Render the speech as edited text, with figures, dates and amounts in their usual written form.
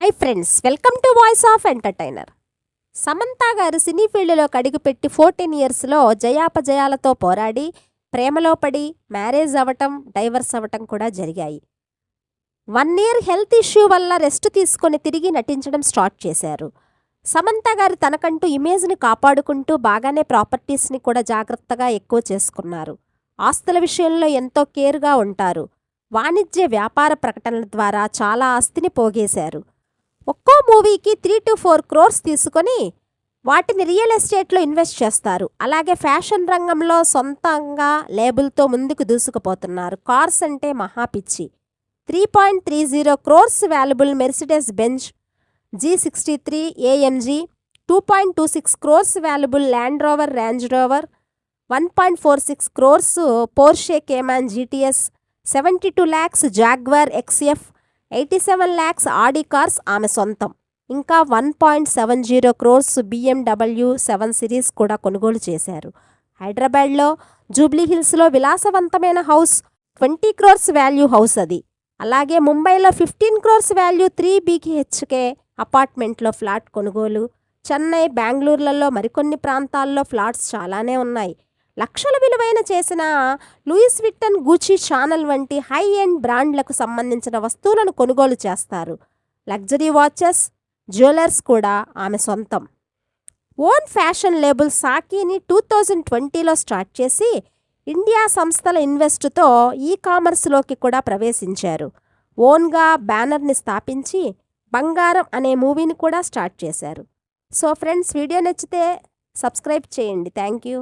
Hi friends, welcome to voice of entertainer. Samantha గారు సినీ ఫీల్డ్లోకి అడుగుపెట్టి 14 ఇయర్స్లో జయాపజయాలతో పోరాడి ప్రేమలో పడి మ్యారేజ్ అవ్వటం, డైవర్స్ అవ్వటం కూడా జరిగాయి. 1 ఇయర్ హెల్త్ ఇష్యూ వల్ల రెస్ట్ తీసుకొని తిరిగి నటించడం స్టార్ట్ చేశారు. సమంత గారు తనకంటూ ఇమేజ్ని కాపాడుకుంటూ బాగానే ప్రాపర్టీస్ని కూడా జాగ్రత్తగా ఎక్కువ చేసుకున్నారు. ఆస్తుల విషయంలో ఎంతో కేర్గా ఉంటారు. వాణిజ్య వ్యాపార ప్రకటనల ద్వారా చాలా ఆస్తిని పోగేశారు. ఒక్కో మూవీకి 3 to 4 crores తీసుకొని వాటిని రియల్ ఎస్టేట్లో ఇన్వెస్ట్ చేస్తారు. అలాగే ఫ్యాషన్ రంగంలో సొంతంగా లేబుల్తో ముందుకు దూసుకుపోతున్నారు. కార్స్ అంటే మహాపిచ్చి. 3.30 crores valuable Mercedes Benz G63 AMG, 2.26 crores valuable land rover range rover, 1.46 crores Porsche Cayman GTS, 72 lakhs jaguar XF, 87 lakhs ఆడి కార్స్ ఆమె సొంతం. ఇంకా 1.70 crores BMW 7 Series కూడా కొనుగోలు చేశారు. హైదరాబాద్లో జూబ్లీహిల్స్లో విలాసవంతమైన హౌస్ 20 crores వాల్యూ హౌస్ అది. అలాగే ముంబైలో 15 crores వాల్యూ 3 BHK అపార్ట్మెంట్లో ఫ్లాట్ కొనుగోలు. చెన్నై, బెంగళూరులలో మరికొన్ని ప్రాంతాల్లో ఫ్లాట్స్ చాలానే ఉన్నాయి. లక్షల విలువైన చేసిన లూయిస్ విట్టన్, గూచీ, షానల్ వంటి హై ఎండ్ బ్రాండ్లకు సంబంధించిన వస్తువులను కొనుగోలు చేస్తారు. లగ్జరీ వాచెస్, జ్యువెలర్స్ కూడా ఆమె సొంతం. ఓన్ ఫ్యాషన్ లేబుల్ సాకీని 2020లో స్టార్ట్ చేసి ఇండియా సంస్థల ఇన్వెస్ట్తో కామర్స్లోకి కూడా ప్రవేశించారు. ఓన్గా బ్యానర్ని స్థాపించి బంగారం అనే మూవీని కూడా స్టార్ట్ చేశారు. సో ఫ్రెండ్స్, వీడియో నచ్చితే సబ్స్క్రైబ్ చేయండి. Thank you.